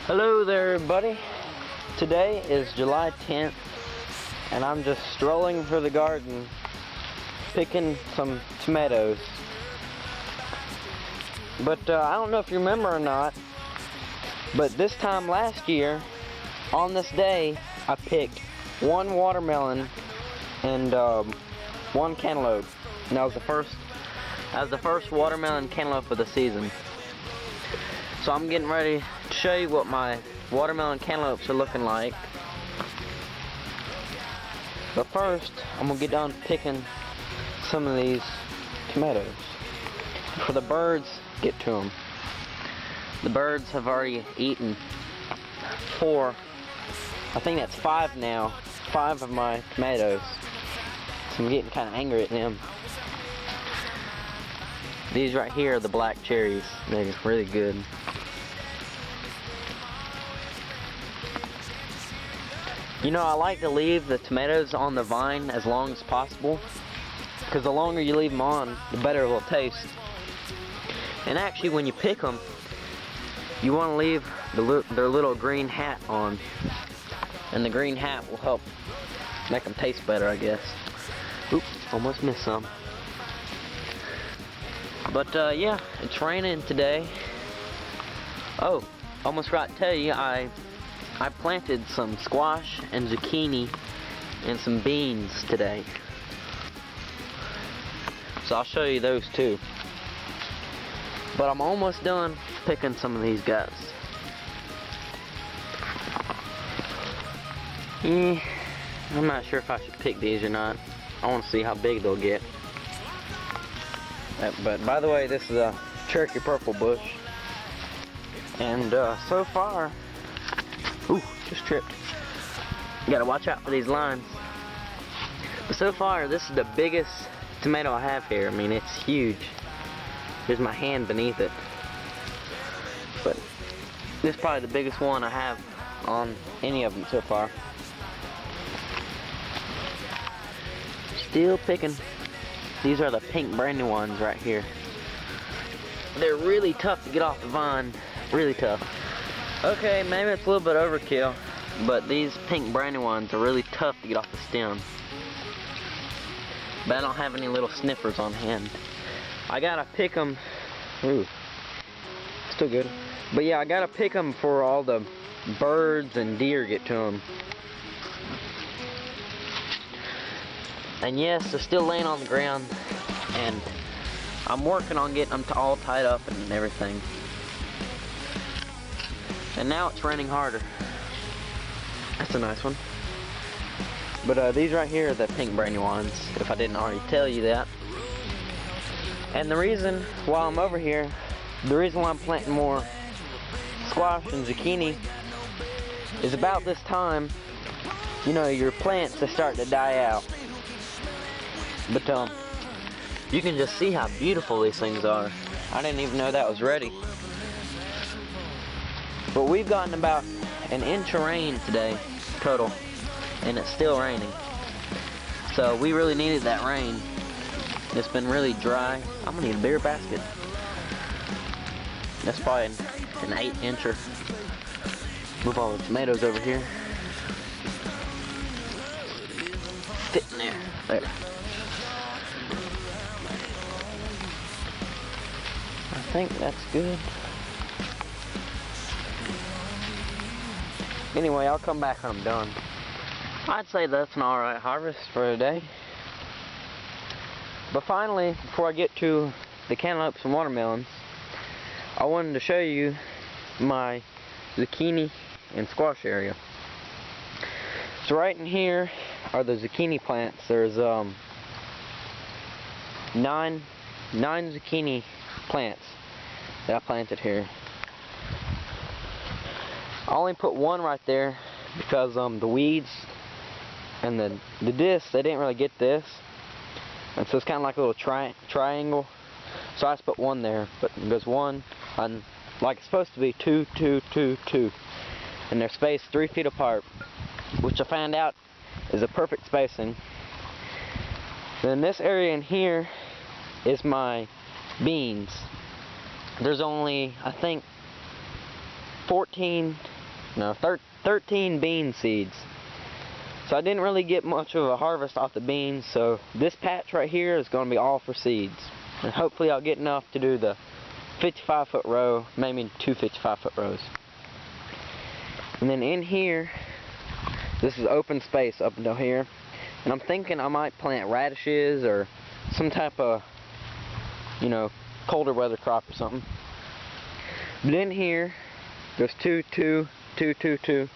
Hello there, everybody. Today is July 10th, and I'm just strolling through the garden, picking some tomatoes. But I don't know if you remember or not, but this time last year, on this day, I picked one watermelon and one cantaloupe. And that was the first watermelon cantaloupe of the season. So I'm getting ready to show you what my watermelon cantaloupes are looking like. But first, I'm gonna get done picking some of these tomatoes before the birds get to them. The birds have already eaten 4, I think that's 5 now, 5 of my tomatoes. So I'm getting kind of angry at them. These right here are the black cherries. They're really good. You know, I like to leave the tomatoes on the vine as long as possible, because the longer you leave them on, the better it will taste. And actually, when you pick them, you want to leave their little green hat on, and the green hat will help make them taste better, I guess. Oops, almost missed some. But yeah, it's raining today. Oh, almost forgot to tell you, I planted some squash and zucchini and some beans today. So I'll show you those too. But I'm almost done picking some of these guys. I'm not sure if I should pick these or not. I want to see how big they'll get. But by the way, this is a Cherokee purple bush. And so far, ooh, just tripped. You gotta watch out for these lines. But so far, this is the biggest tomato I have here. I mean, it's huge. There's my hand beneath it. But this is probably the biggest one I have on any of them so far. Still picking. These are the pink brandy ones right here. They're really tough to get off the vine. Really tough. Okay, maybe it's a little bit overkill, but these pink brandy ones are really tough to get off the stem. But I don't have any little snippers on hand. I gotta pick them. Ooh, still good. But yeah, I gotta pick them before all the birds and deer get to them. And yes, they're still laying on the ground, and I'm working on getting them all tied up and everything. And now it's raining harder. That's a nice one. But these right here are the pink brandy ones, if I didn't already tell you that. And the reason why I'm over here, the reason why I'm planting more squash and zucchini is about this time, you know, your plants are starting to die out. But you can just see how beautiful these things are. I didn't even know that was ready. But we've gotten about an inch of rain today, total, and it's still raining. So we really needed that rain. It's been really dry. I'm gonna need a bigger basket. That's probably an 8-incher. Move all the tomatoes over here. Fit in there. There. I think that's good. Anyway, I'll come back when I'm done. I'd say that's an alright harvest for today. But finally, before I get to the cantaloupes and watermelons, I wanted to show you my zucchini and squash area. So right in here are the zucchini plants. There's 9 zucchini plants that I planted here. I only put one right there because the weeds and the discs, they didn't really get this, and so it's kind of like a little triangle. So I just put one there, but it goes 1, and like it's supposed to be 2, 2, 2, 2, and they're spaced 3 feet apart, which I found out is a perfect spacing. Then this area in here is my beans. There's only, I think, 14 no, 13 bean seeds. So I didn't really get much of a harvest off the beans, so this patch right here is going to be all for seeds. And hopefully I'll get enough to do the 55-foot row, maybe 2 55-foot rows. And then in here, this is open space up until here. And I'm thinking I might plant radishes or some type of, you know, colder weather crop or something. But in here, there's 2, 2, 2, 2, 2.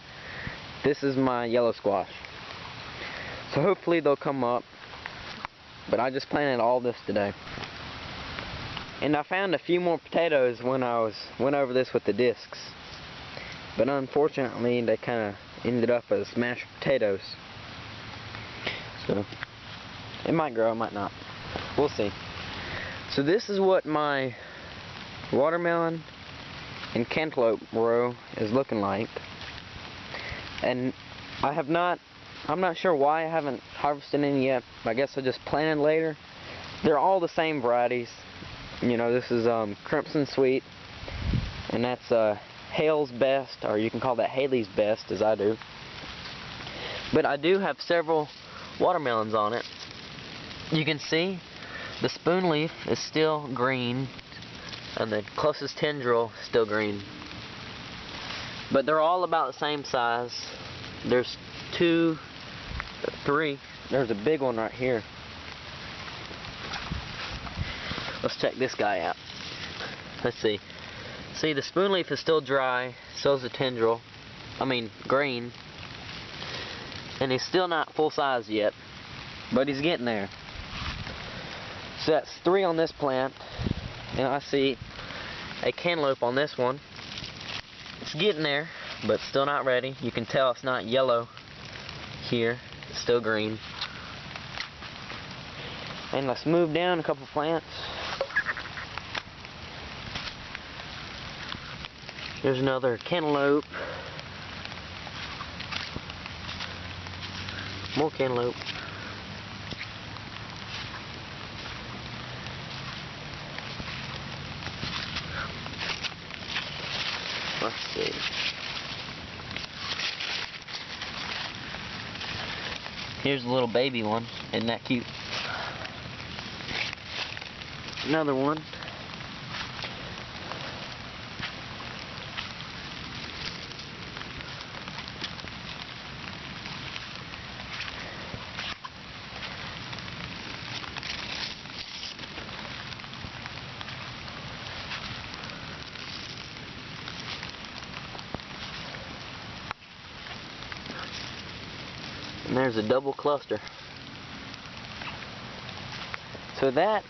This is my yellow squash. So hopefully they'll come up. But I just planted all this today. And I found a few more potatoes when I went over this with the discs. But unfortunately, they kind of ended up as mashed potatoes. So it might grow, it might not. We'll see. So this is what my watermelon and cantaloupe row is looking like. And I'm not sure why I haven't harvested any yet. I guess I just planted later. They're all the same varieties. You know, this is Crimson Sweet, and that's Hale's Best, or you can call that Haley's Best, as I do. But I do have several watermelons on it. You can see the spoon leaf is still green, and the closest tendril is still green. But they're all about the same size. There's 2, 3. There's a big one right here. Let's check this guy out. Let's see. See, the spoon leaf is still dry, so is the tendril. I mean, green. And he's still not full size yet, but he's getting there. So that's 3 on this plant, and I see a cantaloupe on this one. It's getting there, but still not ready. You can tell it's not yellow here. It's still green. And let's move down a couple plants. There's another cantaloupe. More cantaloupe. Let's see. Here's a little baby one. Isn't that cute? Another one. And there's a double cluster. So that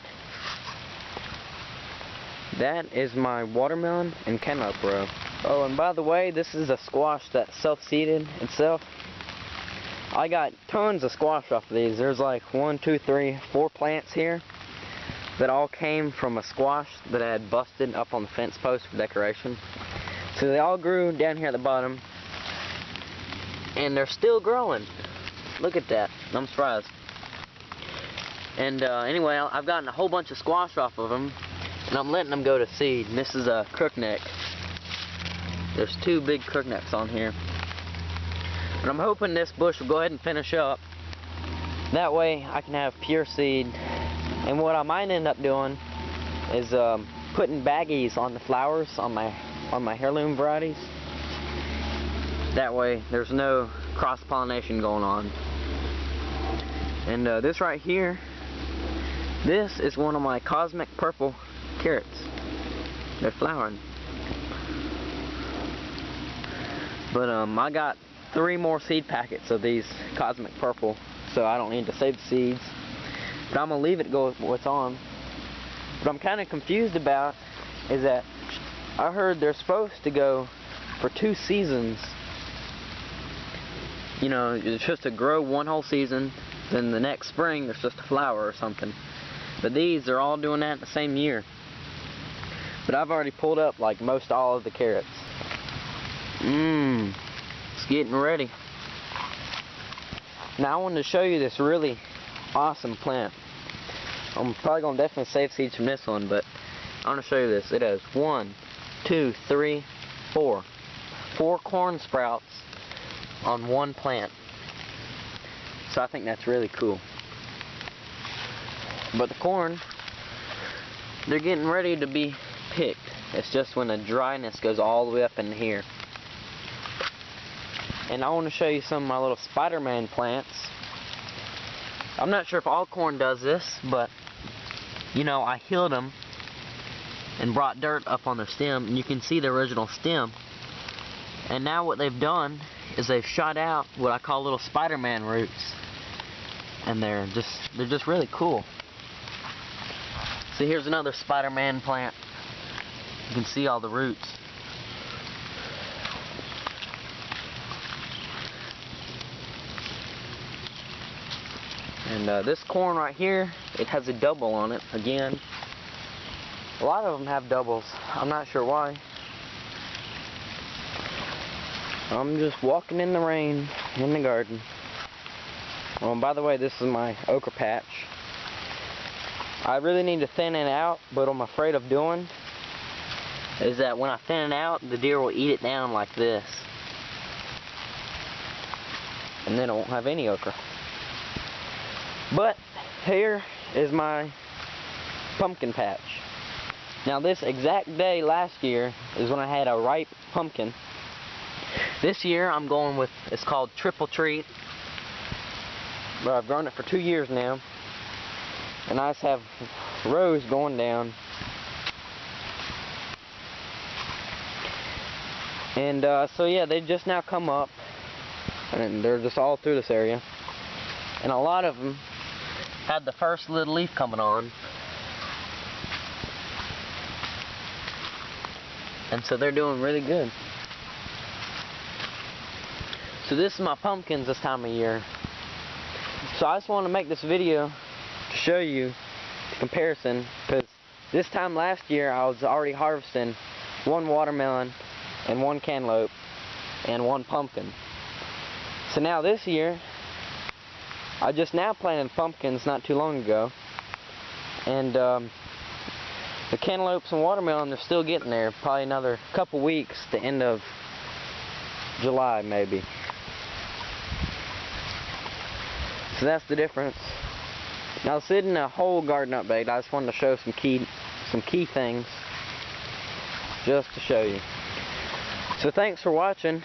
is my watermelon and cantaloupe row. Oh, and by the way, this is a squash that self-seeded itself. I got tons of squash off of these. There's like 1, 2, 3, 4 plants here that all came from a squash that I had busted up on the fence post for decoration. So they all grew down here at the bottom, and they're still growing. Look at that. I'm surprised. And anyway, I've gotten a whole bunch of squash off of them, and I'm letting them go to seed. And this is a crookneck. There's 2 big crooknecks on here. But I'm hoping this bush will go ahead and finish up. That way I can have pure seed. And what I might end up doing is putting baggies on the flowers on my heirloom varieties. That way there's no cross-pollination going on. And this right here, this is one of my cosmic purple carrots. They're flowering. But I got 3 more seed packets of these cosmic purple, so I don't need to save the seeds. But I'm gonna leave it go with what's on. What I'm kind of confused about is that I heard they're supposed to go for 2 seasons. You know, it's just to grow 1 whole season, then the next spring there's just a flower or something. But these are all doing that in the same year. But I've already pulled up like most all of the carrots. It's getting ready. Now I wanted to show you this really awesome plant. I'm probably going to definitely save seeds from this one, but I want to show you this. It has 1, 2, 3, 4. 4 corn sprouts on one plant. So I think that's really cool. But the corn, they're getting ready to be picked. It's just when the dryness goes all the way up in here. And I want to show you some of my little Spider-Man plants. I'm not sure if all corn does this, but you know, I healed them and brought dirt up on their stem, and you can see the original stem. And now what they've done is they've shot out what I call little Spider-Man roots, and they're just really cool. See, here's another Spider-Man plant. You can see all the roots. And this corn right here, it has a double on it again. A lot of them have doubles. I'm not sure why. I'm just walking in the rain in the garden. Oh, and by the way, this is my okra patch. I really need to thin it out, but what I'm afraid of doing is that when I thin it out, the deer will eat it down like this. And then it won't have any okra. But here is my pumpkin patch. Now this exact day last year is when I had a ripe pumpkin. This year I'm going with, it's called Triple Treat. But I've grown it for 2 years now. And I just have rows going down. And so yeah, they just now come up. And they're just all through this area. And a lot of them had the first little leaf coming on. And so they're doing really good. So this is my pumpkins this time of year. So I just want to make this video to show you the comparison, because this time last year I was already harvesting 1 watermelon and 1 cantaloupe and 1 pumpkin. So now this year I just now planted pumpkins not too long ago, and the cantaloupes and watermelon, they're still getting there. Probably another couple weeks, the end of July maybe. So that's the difference. Now this isn't a whole garden update. I just wanted to show some key things just to show you. So thanks for watching.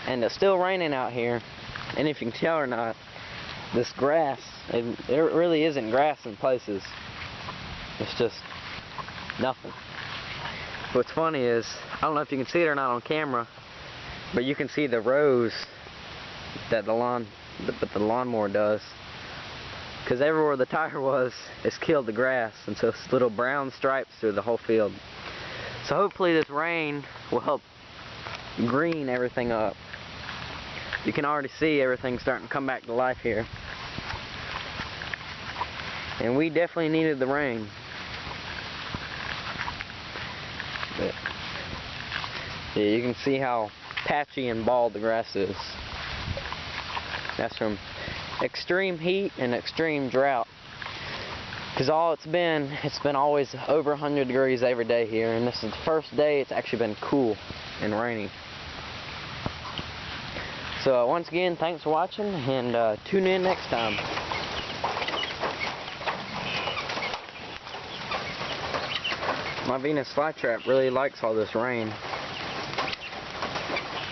And it's still raining out here. And if you can tell or not, this grass, it really isn't grass in places. It's just nothing. What's funny is, I don't know if you can see it or not on camera, but you can see the rows that the lawnmower does. Because everywhere the tire was, it's killed the grass, and so it's little brown stripes through the whole field. So hopefully this rain will help green everything up. You can already see everything starting to come back to life here. And we definitely needed the rain. But yeah, you can see how patchy and bald the grass is. That's from extreme heat and extreme drought. Because all it's been always over 100 degrees every day here, and this is the first day it's actually been cool and rainy. So once again, thanks for watching, and tune in next time. My Venus flytrap really likes all this rain.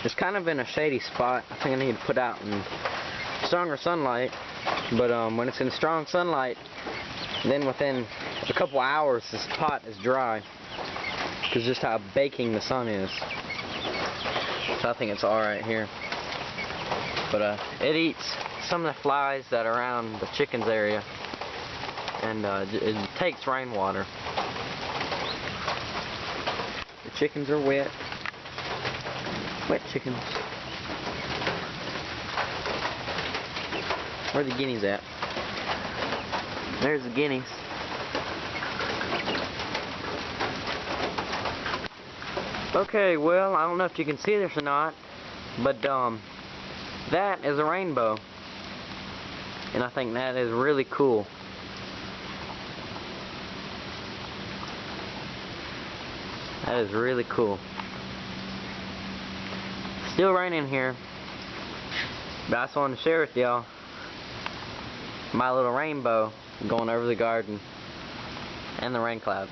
It's kind of in a shady spot. I think I need to put out in stronger sunlight, but when it's in strong sunlight, then within a couple hours this pot is dry, because just how baking the sun is. So I think it's alright here. But it eats some of the flies that are around the chickens area, and it takes rainwater. The chickens are wet. Wet chickens. Where are the guineas at? There's the guineas. Okay, well, I don't know if you can see this or not, but that is a rainbow, and I think that is really cool. That is really cool. still raining here, but I just wanted to share with y'all my little rainbow going over the garden and the rain cloud.